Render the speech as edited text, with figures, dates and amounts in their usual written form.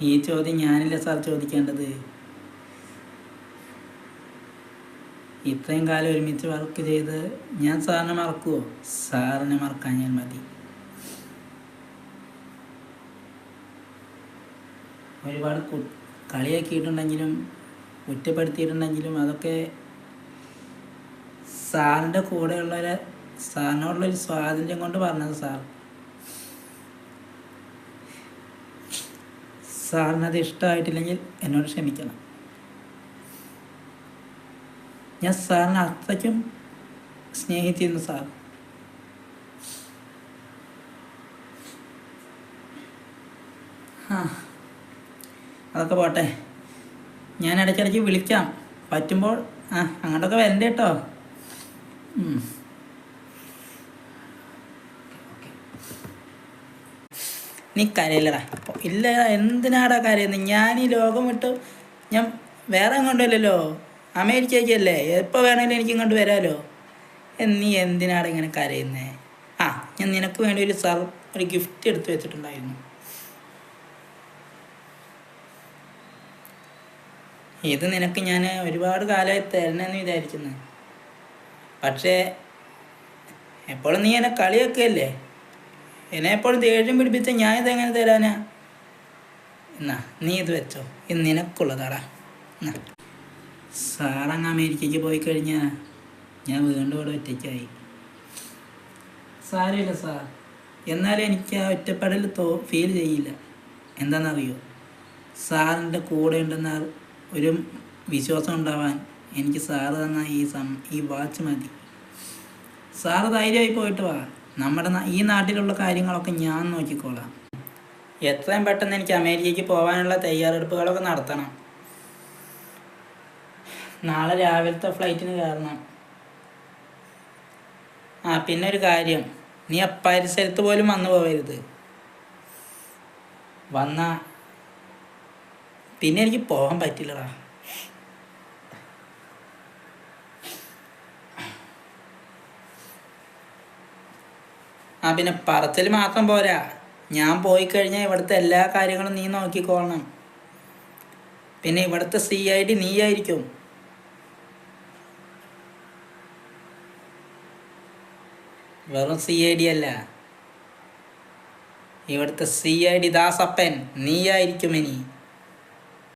ഈ ചോദ്യം ഞാനില്ല സാർ ചോദിക്കേണ്ടത്. ഇത്രയും കാലം ഒരുമിച്ച് വർക്ക് ചെയ്ത് ഞാൻ സാറിനെ മറക്കുമോ? സാറിനെ മറക്കാൻ ഞാൻ മതി. ഒരുപാട് കളിയാക്കിയിട്ടുണ്ടെങ്കിലും കുറ്റപ്പെടുത്തിയിട്ടുണ്ടെങ്കിലും അതൊക്കെ സാറിൻ്റെ സാറിനോടുള്ളൊരു സ്വാതന്ത്ര്യം കൊണ്ട് പറഞ്ഞത് സാറിനത് ഇഷ്ടമായിട്ടില്ലെങ്കിൽ എന്നോട് ക്ഷമിക്കണം. ഞാൻ സാറിനെ അത്രയ്ക്കും സ്നേഹിച്ചിരുന്നു സാർ. അതൊക്കെ പോട്ടെ, ഞാൻ ഇടയ്ക്കിടയ്ക്ക് വിളിക്കാം പറ്റുമ്പോൾ. അങ്ങോട്ടൊക്കെ വരണ്ടേ കേട്ടോ. നീ കരയില്ലടാ. ഇല്ല, എന്തിനാടാ കരയുന്നത്? ഞാൻ ഈ ലോകം വിട്ട് ഞാൻ വേറെ എങ്ങോട്ടല്ലോ, അമേരിക്കയ്ക്കല്ലേ. എപ്പോൾ വേണമെങ്കിലും എനിക്ക് ഇങ്ങോട്ട് വരാമല്ലോ. നീ എന്തിനാടാ ഇങ്ങനെ കരയുന്നേ? ഞാൻ നിനക്ക് വേണ്ടി ഒരു ഗിഫ്റ്റ് എടുത്ത് വെച്ചിട്ടുണ്ടായിരുന്നു. ഇത് നിനക്ക് ഞാൻ ഒരുപാട് കാലമായി തരണമെന്ന് വിചാരിക്കുന്നു. പക്ഷേ എപ്പോഴും നീ എന്നെ കളിയൊക്കെയല്ലേ. എന്നെ എപ്പോഴും ദേഷ്യം പിടിപ്പിച്ച ഞാൻ ഇതെങ്ങനെ തരാനാ? നീ ഇത് വെച്ചോ, ഇത് നിനക്കുള്ളതാടാ. സാറങ്ങ് അമേരിക്കയ്ക്ക് പോയി കഴിഞ്ഞാൽ ഞാൻ വീണ്ടും ഇവിടെ ഒറ്റയ്ക്കായി. സാരമില്ല സാർ, എന്നാലും എനിക്ക് ആ ഒറ്റപ്പെടൽ ഫീൽ ചെയ്യില്ല. എന്താണെന്നറിയോ? സാറിൻ്റെ കൂടെ ഉണ്ടെന്ന ഒരു വിശ്വാസം ഉണ്ടാവാൻ എനിക്ക് സാറ് തന്ന ഈ വാച്ച് മതി. സാറ് ധൈര്യമായി പോയിട്ട് വാ. ഈ നാട്ടിലുള്ള കാര്യങ്ങളൊക്കെ ഞാൻ നോക്കിക്കോളാം. എത്രയും പെട്ടെന്ന് എനിക്ക് അമേരിക്കയ്ക്ക് പോകാനുള്ള തയ്യാറെടുപ്പുകളൊക്കെ നടത്തണം. നാളെ രാവിലത്തെ ഫ്ലൈറ്റിന് കയറണം. പിന്നെ ഒരു കാര്യം, നീ ആ പരിസരത്ത് പോലും വന്നു പോകരുത്. പിന്നെ എനിക്ക് പോകാൻ പറ്റില്ലടാ. പിന്നെ പറച്ചിൽ മാത്രം പോരാ. ഞാൻ പോയി കഴിഞ്ഞാൽ ഇവിടുത്തെ എല്ലാ കാര്യങ്ങളും നീ നോക്കിക്കോളണം. പിന്നെ ഇവിടുത്തെ CID നീ ആയിരിക്കും. വെറും CID അല്ല, ഇവിടുത്തെ CID ദാസപ്പൻ നീ ആയിരിക്കും ഇനി.